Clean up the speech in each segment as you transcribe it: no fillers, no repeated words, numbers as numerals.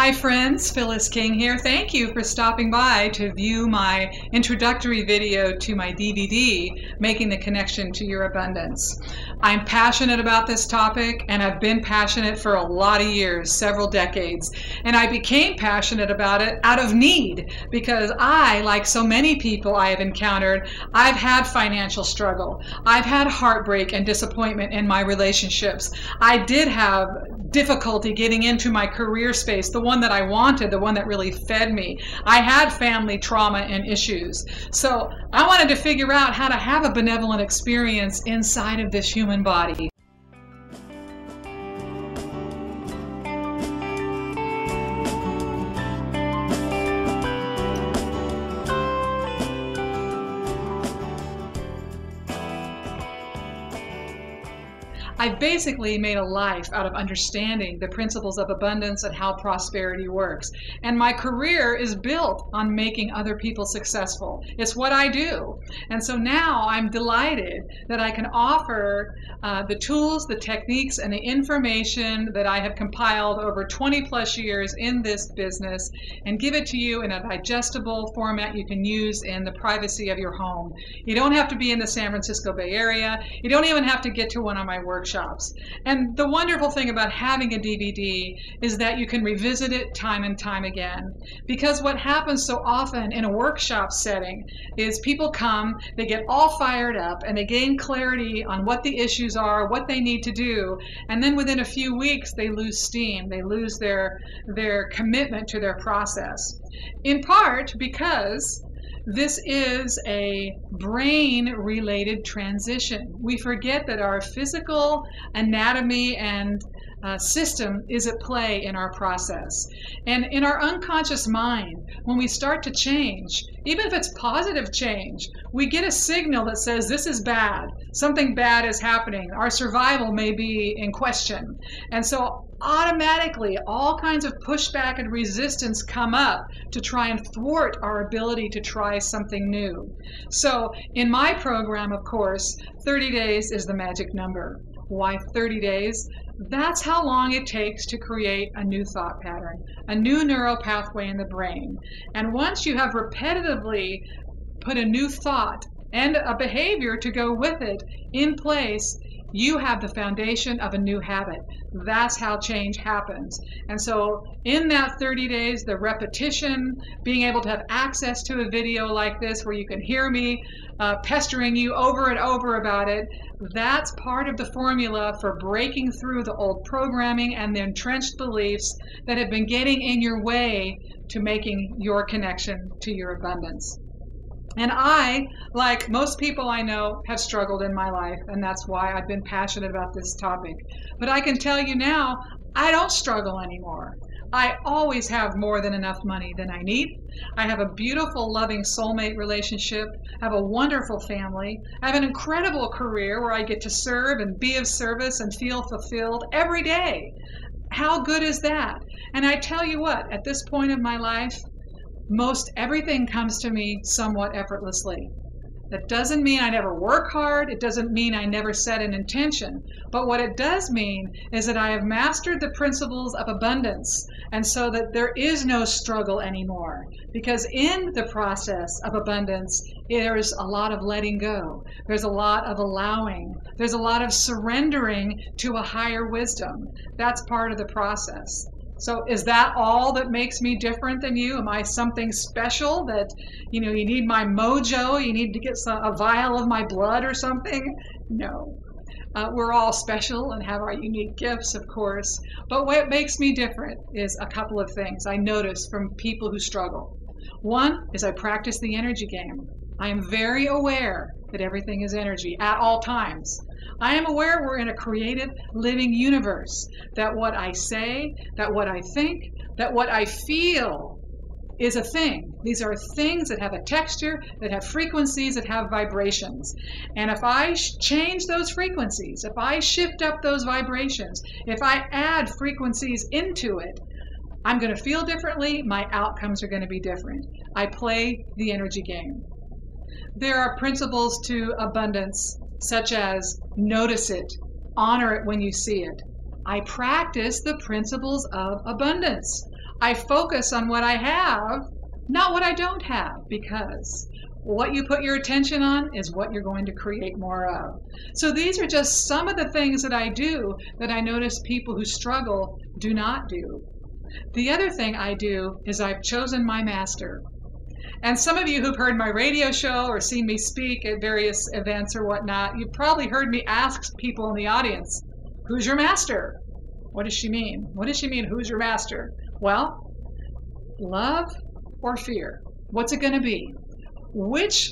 Hi friends, Phyllis King here. Thank you for stopping by to view my introductory video to my DVD, Making the Connection to Your Abundance. I'm passionate about this topic, and I've been passionate for a lot of years, several decades. And I became passionate about it out of need because I, like so many people I have encountered, I've had financial struggle. I've had heartbreak and disappointment in my relationships. I did have difficulty getting into my career space, the one that I wanted, the one that really fed me. I had family trauma and issues. So I wanted to figure out how to have a benevolent experience inside of this human body. I basically made a life out of understanding the principles of abundance and how prosperity works. And my career is built on making other people successful. It's what I do. And so now I'm delighted that I can offer the tools, the techniques, and the information that I have compiled over 20 plus years in this business and give it to you in a digestible format you can use in the privacy of your home. You don't have to be in the San Francisco Bay Area. You don't even have to get to one of my workshops. And the wonderful thing about having a DVD is that you can revisit it time and time again. Because what happens so often in a workshop setting is people come, they get all fired up, and they gain clarity on what the issues are, what they need to do, and then within a few weeks they lose steam, they lose their commitment to their process. In part because this is a brain-related transition. We forget that our physical anatomy and system is at play in our process. And in our unconscious mind, when we start to change, even if it's positive change, we get a signal that says this is bad, something bad is happening, our survival may be in question. And so automatically all kinds of pushback and resistance come up to try and thwart our ability to try something new. So in my program, of course, 30 days is the magic number. Why 30 days? That's how long it takes to create a new thought pattern, a new neural pathway in the brain. And once you have repetitively put a new thought and a behavior to go with it in place, you have the foundation of a new habit. That's how change happens. And so in that 30 days, the repetition, being able to have access to a video like this where you can hear me pestering you over and over about it, that's part of the formula for breaking through the old programming and the entrenched beliefs that have been getting in your way to making your connection to your abundance. And I, like most people I know, have struggled in my life, and that's why I've been passionate about this topic. But I can tell you now, I don't struggle anymore. I always have more than enough money than I need. I have a beautiful, loving soulmate relationship. I have a wonderful family. I have an incredible career where I get to serve and be of service and feel fulfilled every day. How good is that? And I tell you what, at this point of my life, most everything comes to me somewhat effortlessly. That doesn't mean I never work hard. It doesn't mean I never set an intention. But what it does mean is that I have mastered the principles of abundance, and so that there is no struggle anymore. Because in the process of abundance, there's a lot of letting go. There's a lot of allowing. There's a lot of surrendering to a higher wisdom. That's part of the process. So is that all that makes me different than you? Am I something special that, you need my mojo, you need to get a vial of my blood or something? No. We're all special and have our unique gifts, of course. But what makes me different is a couple of things I notice from people who struggle. One is I practice the energy game. I am very aware that everything is energy at all times. I am aware we're in a creative, living universe, that what I say, that what I think, that what I feel is a thing. These are things that have a texture, that have frequencies, that have vibrations. And if I change those frequencies, if I shift up those vibrations, if I add frequencies into it, I'm going to feel differently, my outcomes are going to be different. I play the energy game. There are principles to abundance, such as notice it, honor it when you see it. I practice the principles of abundance. I focus on what I have, not what I don't have, because what you put your attention on is what you're going to create more of. So these are just some of the things that I do that I notice people who struggle do not do. The other thing I do is I've chosen my master. And some of you who've heard my radio show or seen me speak at various events or whatnot, you've probably heard me ask people in the audience, who's your master? What does she mean? What does she mean, who's your master? Well, love or fear? What's it going to be? Which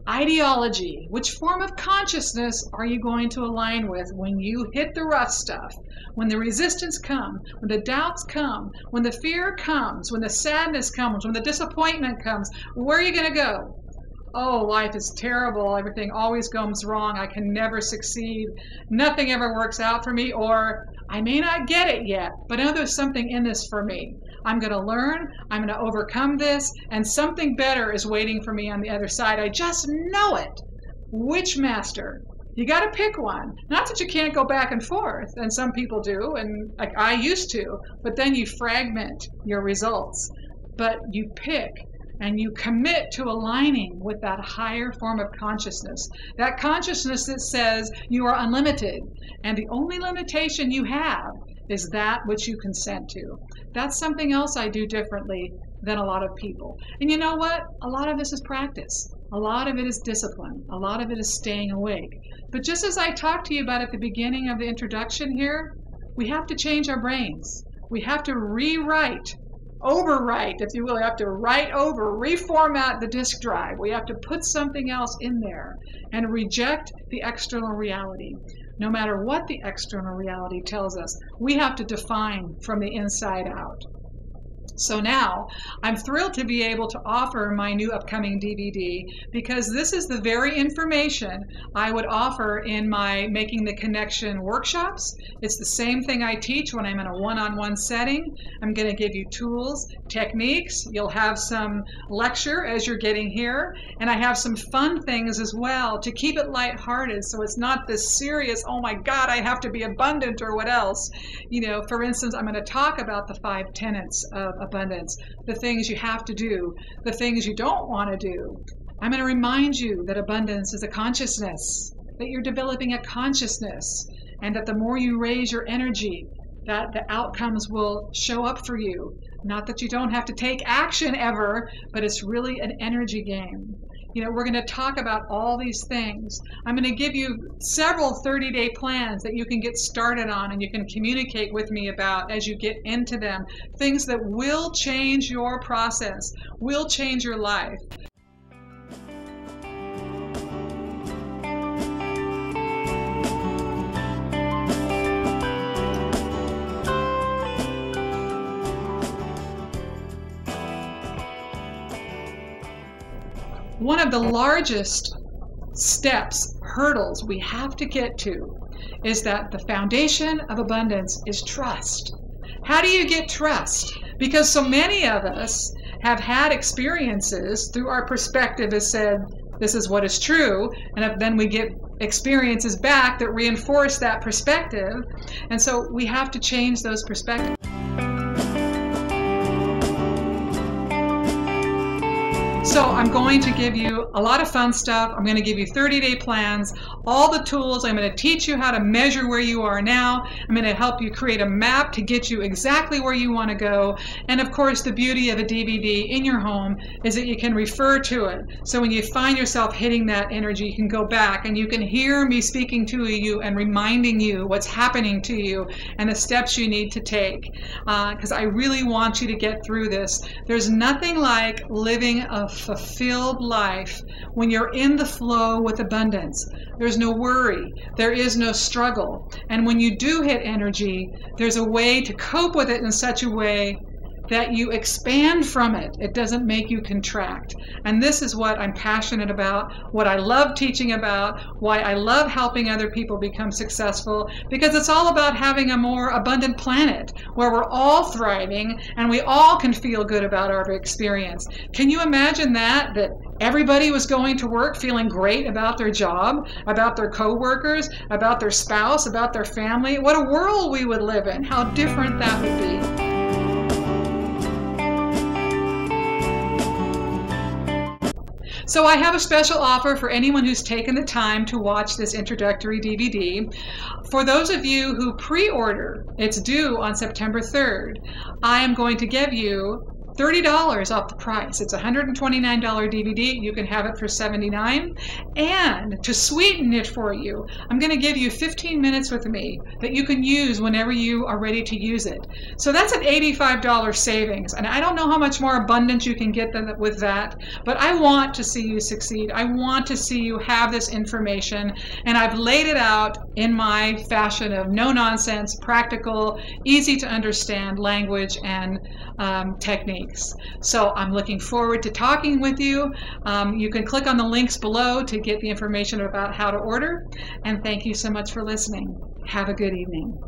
ideology, which form of consciousness are you going to align with when you hit the rough stuff? When the resistance comes, when the doubts come, when the fear comes, when the sadness comes, when the disappointment comes, where are you going to go? Oh, life is terrible. Everything always goes wrong. I can never succeed. Nothing ever works out for me, or I may not get it yet, but I know there's something in this for me. I'm going to learn, I'm going to overcome this, and something better is waiting for me on the other side. I just know it. Which master? You got to pick one. Not that you can't go back and forth, and some people do, and like I used to, but then you fragment your results. But you pick and you commit to aligning with that higher form of consciousness. That consciousness that says you are unlimited, and the only limitation you have is that which you consent to. That's something else I do differently than a lot of people. And you know what? A lot of this is practice. A lot of it is discipline. A lot of it is staying awake. But just as I talked to you about at the beginning of the introduction here, we have to change our brains. We have to rewrite, overwrite, if you will. We have to write over, reformat the disk drive. We have to put something else in there and reject the external reality. No matter what the external reality tells us, we have to define from the inside out. So now I'm thrilled to be able to offer my new upcoming DVD, because this is the very information I would offer in my Making the Connection workshops. It's the same thing I teach when I'm in a one-on-one setting. I'm going to give you tools, techniques. You'll have some lecture as you're getting here, and I have some fun things as well to keep it lighthearted, so it's not this serious, oh my God, I have to be abundant or what else. You know, for instance, I'm going to talk about the 5 tenets of abundance, the things you have to do, the things you don't want to do. I'm going to remind you that abundance is a consciousness, that you're developing a consciousness, and that the more you raise your energy, that the outcomes will show up for you. Not that you don't have to take action ever, but it's really an energy game. You know, we're going to talk about all these things. I'm going to give you several 30-day plans that you can get started on and you can communicate with me about as you get into them. Things that will change your process, will change your life. One of the largest steps, hurdles we have to get to is that the foundation of abundance is trust. How do you get trust? Because so many of us have had experiences through our perspective has said, this is what is true, and then we get experiences back that reinforce that perspective, and so we have to change those perspectives. So I'm going to give you a lot of fun stuff. I'm going to give you 30-day plans, all the tools. I'm going to teach you how to measure where you are now. I'm going to help you create a map to get you exactly where you want to go. And of course, the beauty of a DVD in your home is that you can refer to it. So when you find yourself hitting that energy, you can go back and you can hear me speaking to you and reminding you what's happening to you and the steps you need to take. Because I really want you to get through this. There's nothing like living a fulfilled life when you're in the flow with abundance. There's no worry, there is no struggle, and when you do hit energy, there's a way to cope with it in such a way that you expand from it. It doesn't make you contract. And this is what I'm passionate about, what I love teaching about, why I love helping other people become successful, because it's all about having a more abundant planet where we're all thriving and we all can feel good about our experience. Can you imagine that everybody was going to work feeling great about their job, about their coworkers, about their spouse, about their family? What a world we would live in. How different that would be. So I have a special offer for anyone who's taken the time to watch this introductory DVD. For those of you who pre-order, it's due on September 3rd, I am going to give you $30 off the price. It's a $129 DVD. You can have it for $79. And to sweeten it for you, I'm going to give you 15 minutes with me that you can use whenever you are ready to use it. So that's an $85 savings. And I don't know how much more abundance you can get with that, but I want to see you succeed. I want to see you have this information. And I've laid it out in my fashion of no nonsense, practical, easy to understand language and techniques. So I'm looking forward to talking with you. You can click on the links below to get the information about how to order. And thank you so much for listening. Have a good evening.